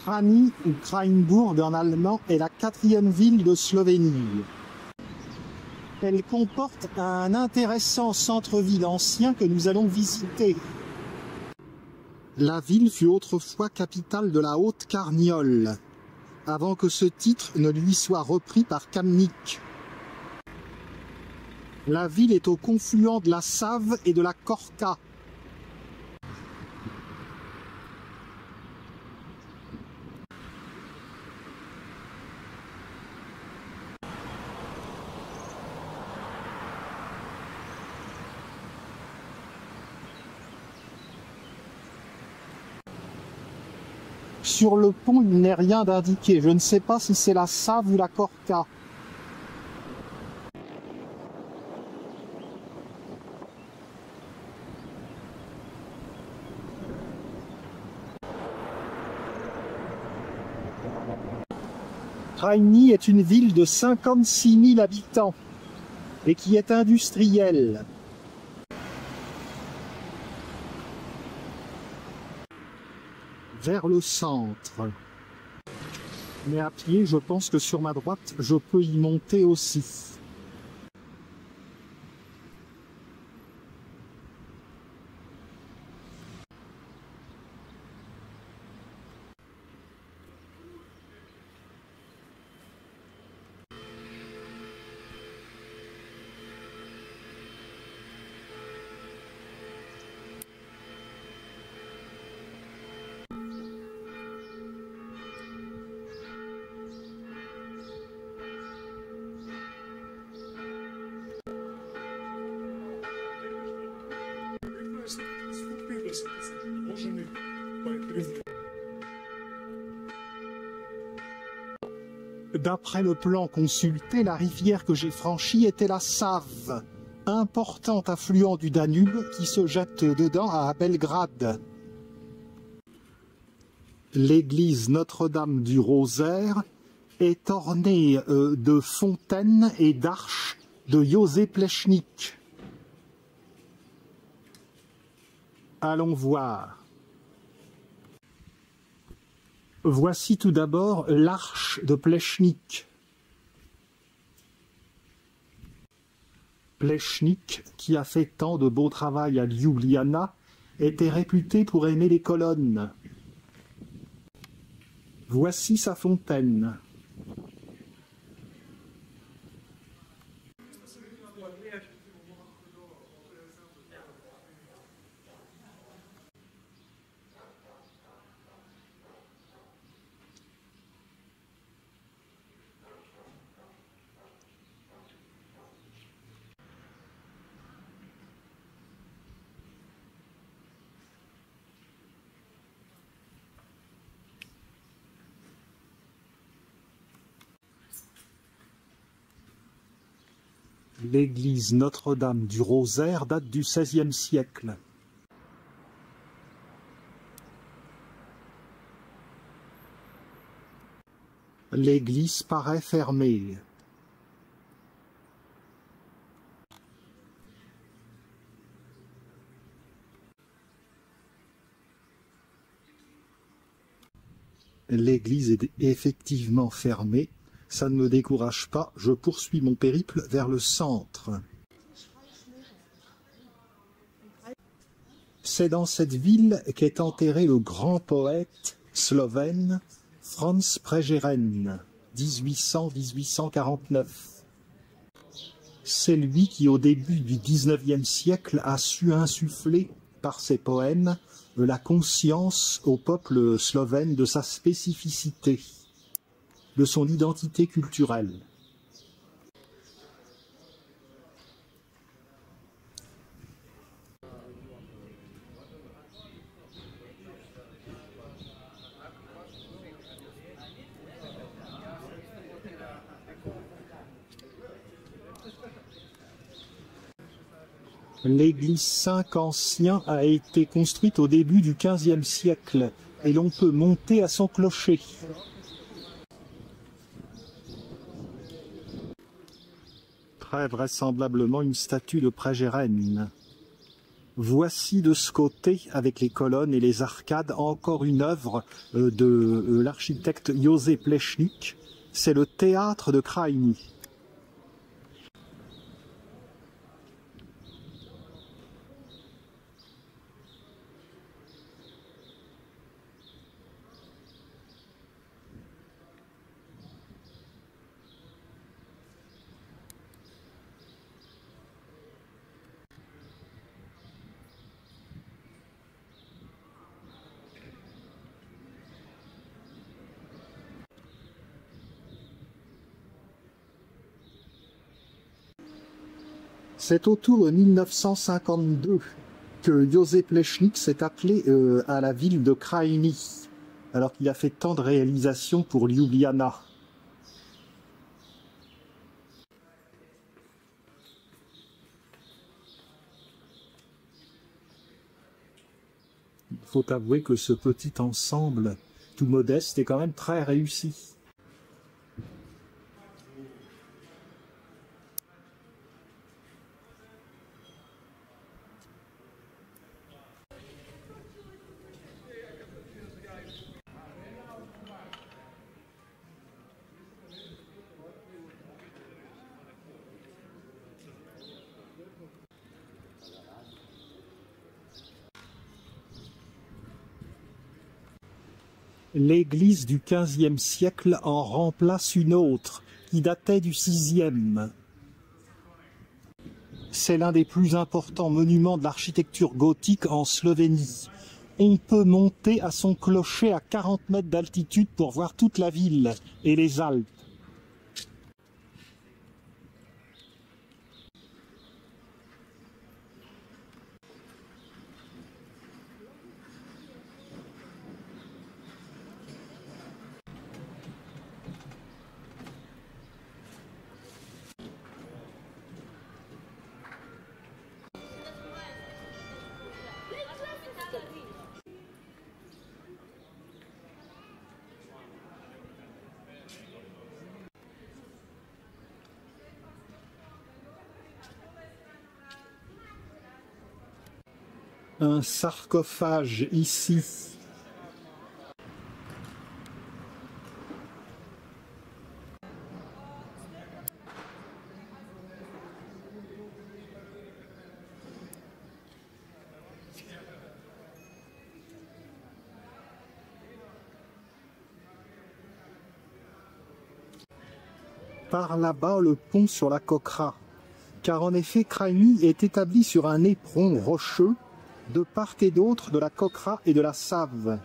Krani ou Krajinburg en allemand est la 4e ville de Slovénie. Elle comporte un intéressant centre-ville ancien que nous allons visiter. La ville fut autrefois capitale de la Haute-Carniole, avant que ce titre ne lui soit repris par Kamnik. La ville est au confluent de la Save et de la Korka. Sur le pont, il n'est rien d'indiqué. Je ne sais pas si c'est la Save ou la Korka. Krajny est une ville de 56 000 habitants et qui est industrielle. Vers le centre. Mais à pied, je pense que sur ma droite, je peux y monter aussi. D'après le plan consulté, la rivière que j'ai franchie était la Save, important affluent du Danube qui se jette dedans à Belgrade. L'église Notre-Dame du Rosaire est ornée de fontaines et d'arches de José Plečnik. Allons voir. Voici tout d'abord l'arche de Plečnik. Plečnik, qui a fait tant de beau travail à Ljubljana, était réputé pour aimer les colonnes. Voici sa fontaine. L'église Notre-Dame du Rosaire date du XVIe siècle. L'église paraît fermée. L'église est effectivement fermée. Ça ne me décourage pas, je poursuis mon périple vers le centre. C'est dans cette ville qu'est enterré le grand poète slovène Franz Prešeren, 1800-1849. C'est lui qui, au début du XIXe siècle, a su insuffler, par ses poèmes, la conscience au peuple slovène de sa spécificité, de son identité culturelle. L'église Saint-Ancien a été construite au début du XVe siècle et l'on peut monter à son clocher. Très vraisemblablement une statue de Prešeren. Voici de ce côté, avec les colonnes et les arcades, encore une œuvre de l'architecte Józef Plečnik. C'est le théâtre de Krajiny. C'est autour de 1952 que Józef Plečnik s'est appelé à la ville de Krajiny, alors qu'il a fait tant de réalisations pour Ljubljana. Il faut avouer que ce petit ensemble, tout modeste, est quand même très réussi. L'église du XVe siècle en remplace une autre, qui datait du VIe. C'est l'un des plus importants monuments de l'architecture gothique en Slovénie. On peut monter à son clocher à 40 mètres d'altitude pour voir toute la ville et les Alpes. Un sarcophage ici. Par là-bas, le pont sur la Kokra. Car en effet, Krajiny est établi sur un éperon rocheux de part et d'autre de la Kokra et de la Save.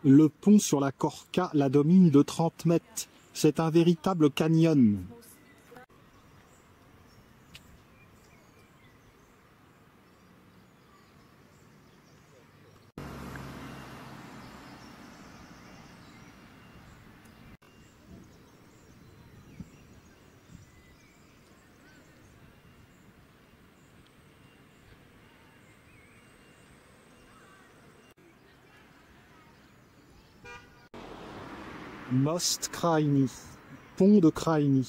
Le pont sur la Korka la domine de 30 mètres. C'est un véritable canyon. Most Krajiny, pont de Krajiny.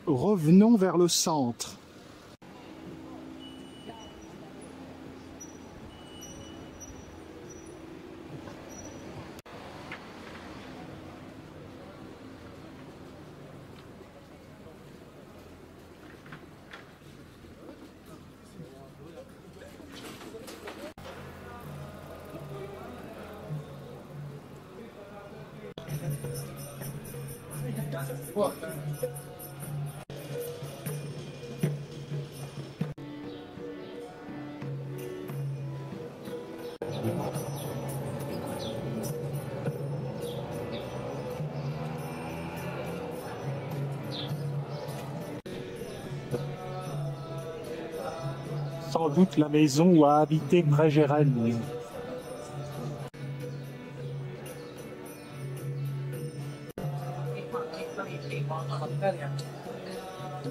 Revenons vers le centre. Sans doute la maison où a habité Prégérenne.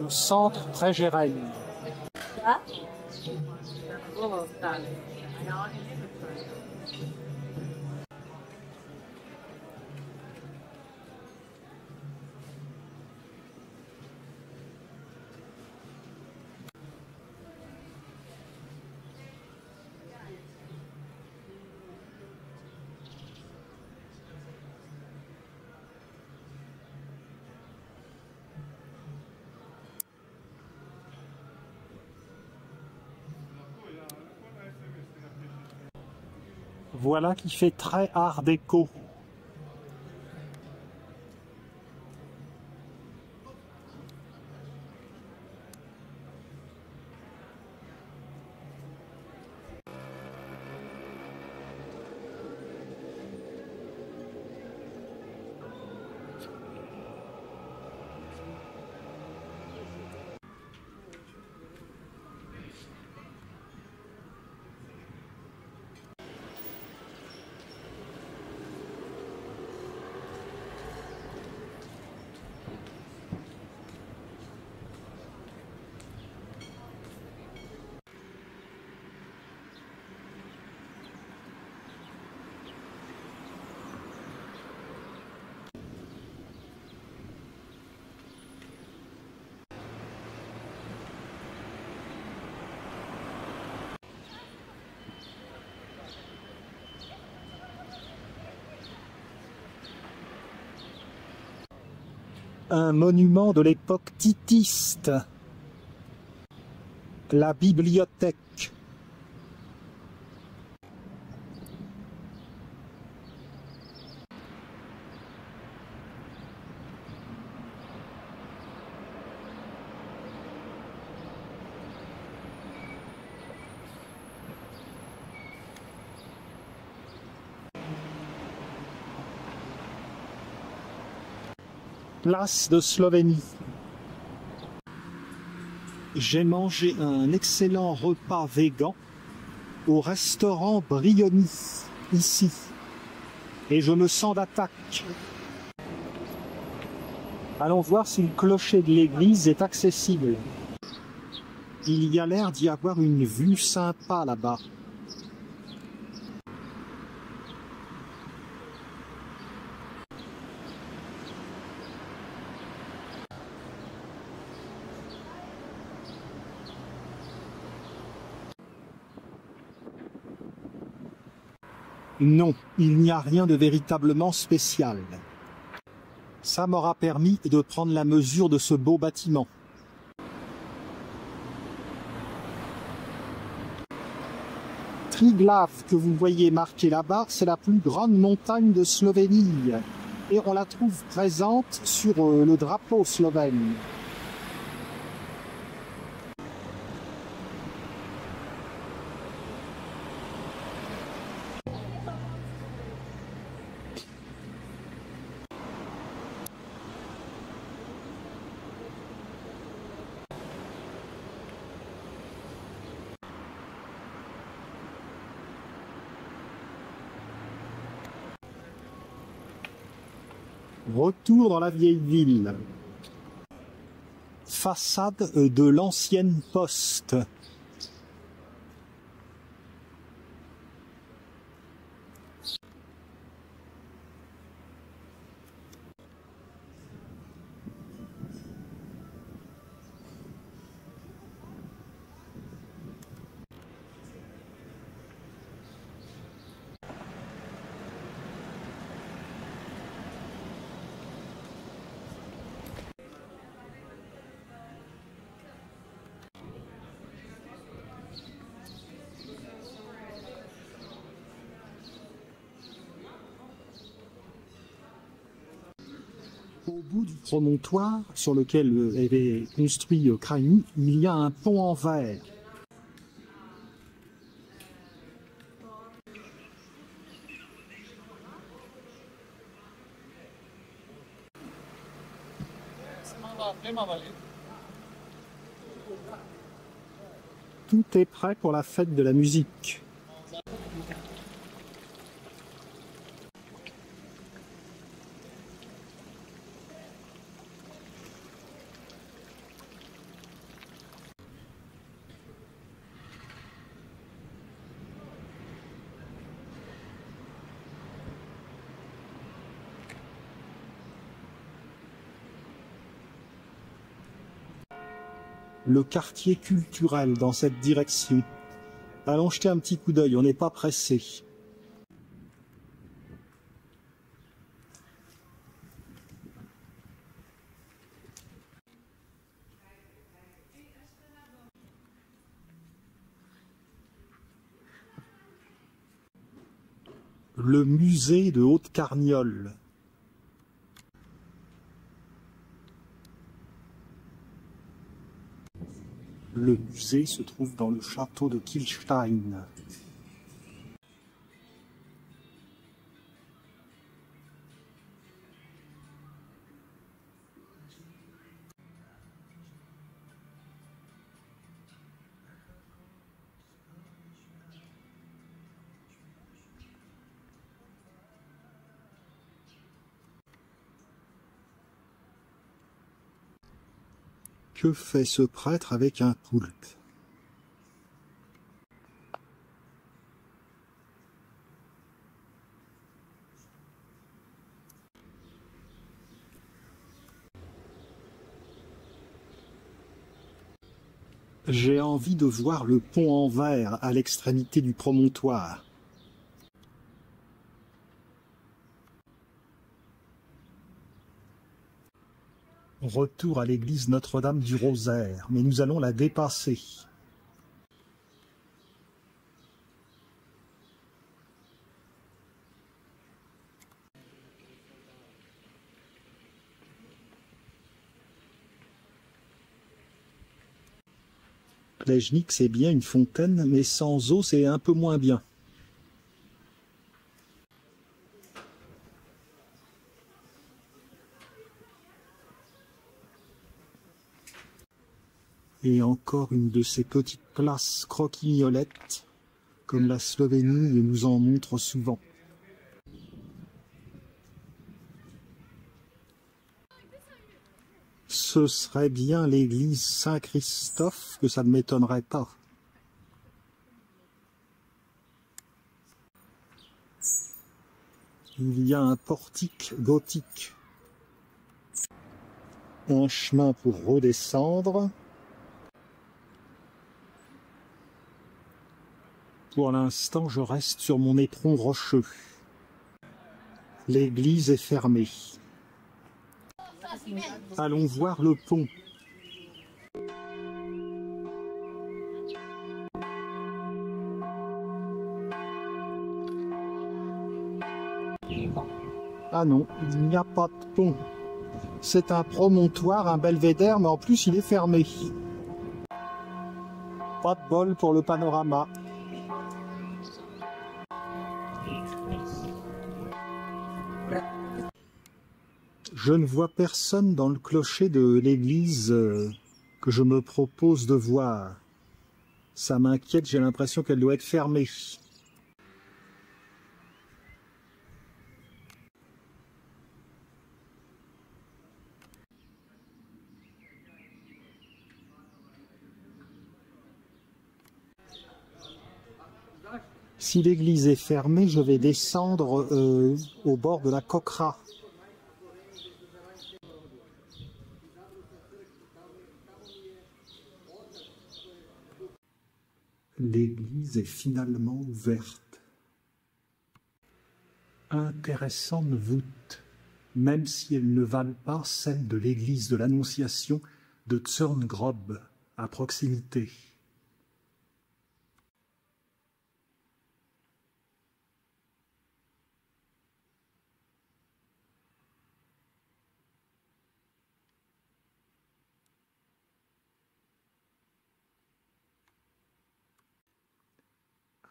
Le centre Prégérenne. Voilà qui fait très art déco. Un monument de l'époque titiste. La bibliothèque. Place de Slovénie. J'ai mangé un excellent repas végan au restaurant Brioni, ici. Et je me sens d'attaque. Allons voir si le clocher de l'église est accessible. Il y a l'air d'y avoir une vue sympa là-bas. Non, il n'y a rien de véritablement spécial. Ça m'aura permis de prendre la mesure de ce beau bâtiment. Triglav, que vous voyez marqué là-bas, c'est la plus grande montagne de Slovénie. Et on la trouve présente sur le drapeau slovène. Retour dans la vieille ville. Façade de l'ancienne poste. Au bout du promontoire sur lequel est construit Kraïny, il y a un pont en verre. Tout est prêt pour la fête de la musique. Le quartier culturel dans cette direction. Allons jeter un petit coup d'œil, on n'est pas pressé. Le musée de Haute-Carniole. Le musée se trouve dans le château de Kilstein. Que fait ce prêtre avec un poulpe? J'ai envie de voir le pont en verre à l'extrémité du promontoire. Retour à l'église Notre-Dame du Rosaire, mais nous allons la dépasser. Plejnik, c'est bien une fontaine, mais sans eau, c'est un peu moins bien. Et encore une de ces petites places croquignolettes, comme la Slovénie nous en montre souvent. Ce serait bien l'église Saint-Christophe, que ça ne m'étonnerait pas. Il y a un portique gothique. Un chemin pour redescendre. Pour l'instant, je reste sur mon éperon rocheux. L'église est fermée. Allons voir le pont. Ah non, il n'y a pas de pont. C'est un promontoire, un belvédère, mais en plus il est fermé. Pas de bol pour le panorama. Je ne vois personne dans le clocher de l'église que je me propose de voir. Ça m'inquiète, j'ai l'impression qu'elle doit être fermée. Si l'église est fermée, je vais descendre au bord de la Coquera. L'église est finalement ouverte. Intéressante voûte, même si elles ne valent pas celle de l'église de l'Annonciation de Zorngrob, à proximité.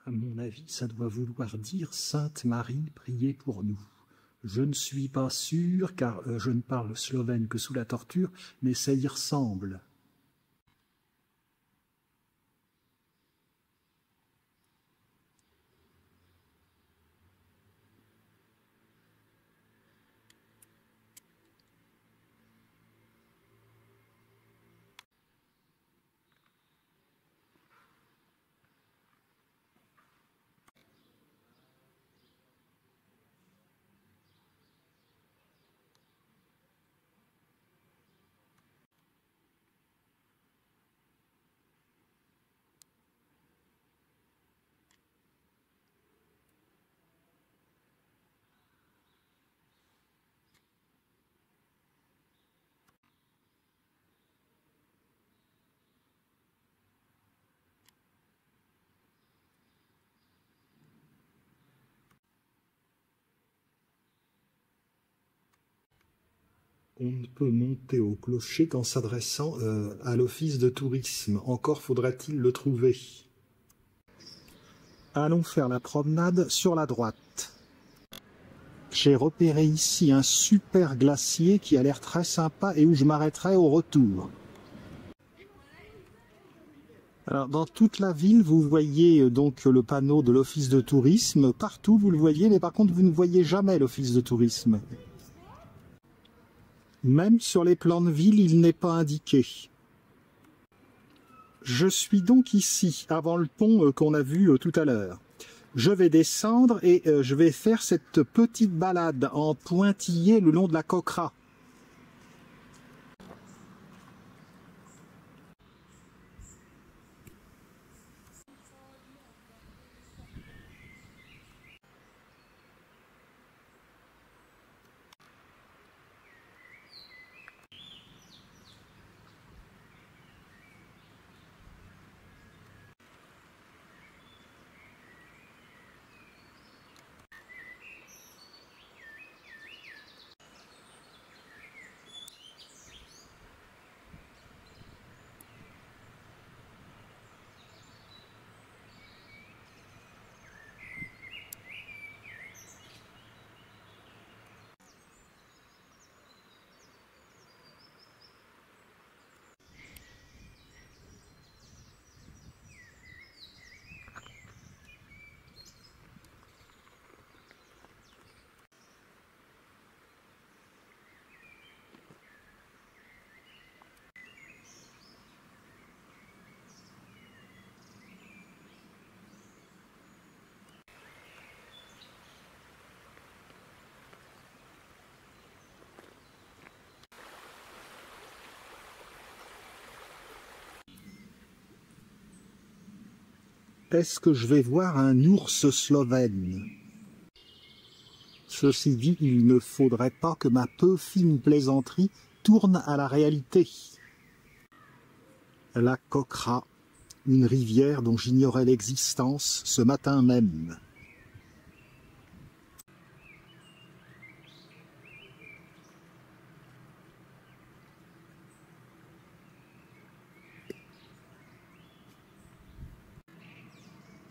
À mon avis, ça doit vouloir dire Sainte Marie, priez pour nous. Je ne suis pas sûr, car je ne parle slovène que sous la torture, mais ça y ressemble. On ne peut monter au clocher qu'en s'adressant à l'office de tourisme. Encore faudrait-il le trouver. Allons faire la promenade sur la droite. J'ai repéré ici un super glacier qui a l'air très sympa et où je m'arrêterai au retour. Alors, dans toute la ville, vous voyez donc le panneau de l'office de tourisme. Partout, vous le voyez, mais par contre, vous ne voyez jamais l'office de tourisme. Même sur les plans de ville, il n'est pas indiqué. Je suis donc ici, avant le pont qu'on a vu tout à l'heure. Je vais descendre et je vais faire cette petite balade en pointillé le long de la Coquera. Est-ce que je vais voir un ours slovène? Ceci dit, il ne faudrait pas que ma peu fine plaisanterie tourne à la réalité. La Coquera, une rivière dont j'ignorais l'existence ce matin même.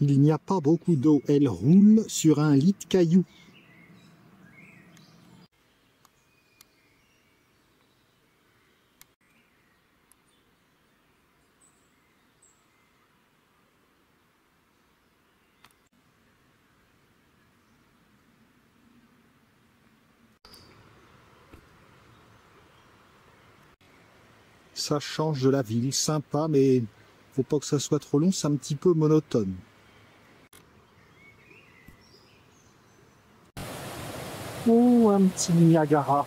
Il n'y a pas beaucoup d'eau, elle roule sur un lit de cailloux. Ça change de la ville, sympa, mais faut pas que ça soit trop long, c'est un petit peu monotone. Oh, un petit Niagara.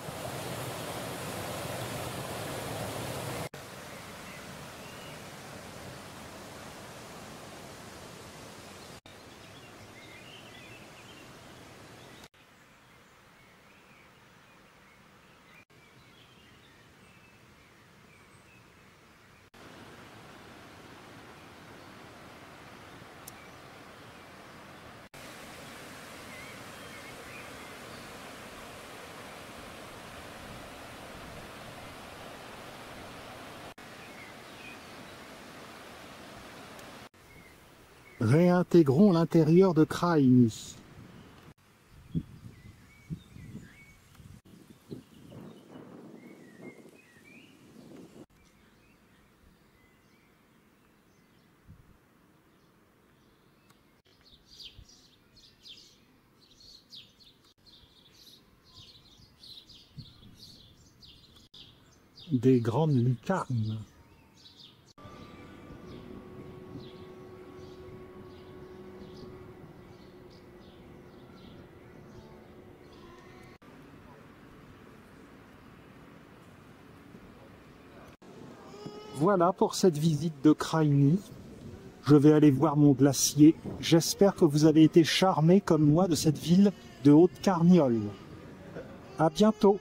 Réintégrons l'intérieur de Kraïny. Des grandes lucarnes. Voilà pour cette visite de Kraïny. Je vais aller voir mon glacier. J'espère que vous avez été charmés comme moi de cette ville de Haute-Carniole. À bientôt.